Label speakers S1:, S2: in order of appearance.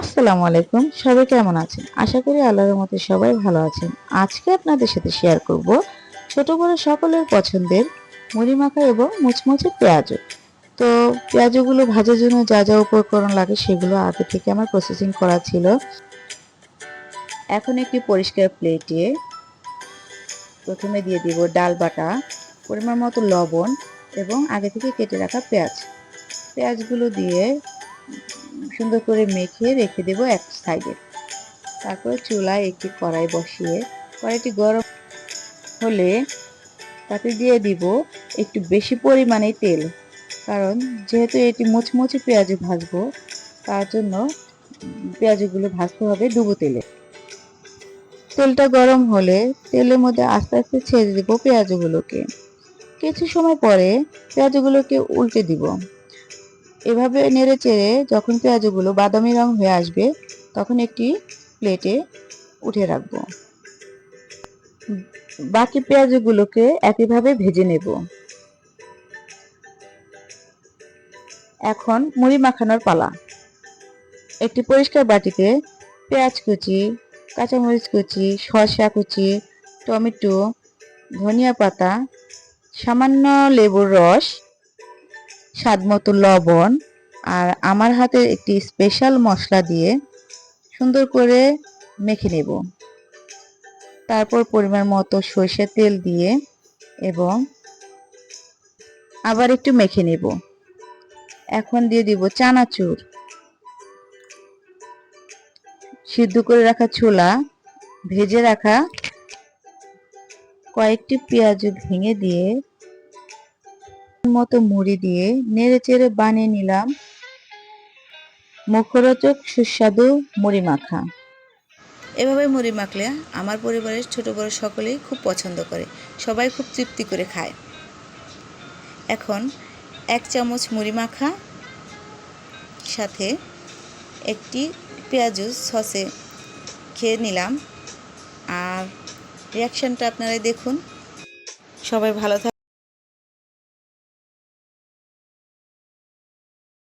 S1: আসসালামু আলাইকুম, সবাই কেমন আছেন? আশা করি আল্লাহর মতে সবাই ভালো আছেন। আজকে আপনাদের সাথে শেয়ার করব ছোট বড় সকলের পছন্দের মুড়ি মাখা এবং মুচমুচে পেঁয়াজু। তো পেঁয়াজুগুলো ভাজার জন্য যা যা উপকরণ লাগে সেগুলো আগে থেকে আমার প্রসেসিং করা ছিল। এখন একটি পরিষ্কার প্লেটে প্রথমে দিয়ে দিব ডাল বাটা, পরিমাণ মতো লবণ এবং আগে থেকে কেটে রাখা পেঁয়াজগুলো দিয়ে সুন্দর করে মেখে রেখে দেব এক সাইডে। তারপর চুলায় একটি কড়াই বসিয়ে কড়াইটি গরম হলে তাতে দিয়ে দিব একটু বেশি পরিমাণে তেল, কারণ যেহেতু এটি মুচমুচে পেঁয়াজু ভাজবো তার জন্য পেঁয়াজগুলো ভাজতে হবে ডুবো তেলে। তেলটা গরম হলে তেলের মধ্যে আস্তে আস্তে ছেড়ে দিব পেঁয়াজগুলোকে। কিছু সময় পরে পেঁয়াজগুলোকে উল্টে দিব। এভাবে নেড়ে চেড়ে যখন পেঁয়াজগুলো বাদামি রং হয়ে আসবে তখন একটি প্লেটে উঠে রাখবো। বাকি পেঁয়াজগুলোকে একইভাবে ভেজে নেব। এখন মুড়ি মাখানোর পালা। একটি পরিষ্কার বাটিতে পেঁয়াজ কুচি, কাঁচামরিচ কুচি, শসা কুচি, টমেটো, ধনিয়া পাতা, সামান্য লেবুর রস, স্বাদমতো লবণ আর আমার হাতের একটি স্পেশাল মশলা দিয়ে সুন্দর করে মেখে নেব। তারপর পরিমাণ মতো সরষের তেল দিয়ে এবং আবার একটু মেখে নেব। এখন দিয়ে দিব চানাচুর, সিদ্ধ করে রাখা ছোলা, ভেজে রাখা কয়েকটি পেঁয়াজ ভেঙে দিয়ে মতো মুড়ি দিয়ে নেড়ে চেড়ে বানিয়ে নিলাম মুখরোচক সুস্বাদু মুড়ি মাখা। এভাবে মুড়ি মাখলে আমার পরিবারের ছোট বড় সকলেই খুব পছন্দ করে, সবাই খুব তৃপ্তি করে খায়। এখন 1 চামচ মুড়ি মাখা সাথে একটি পেঁয়াজু সসে খেয়ে নিলাম, আর রিয়াকশনটা আপনারাই দেখুন। সবাই ভালো থাকুন।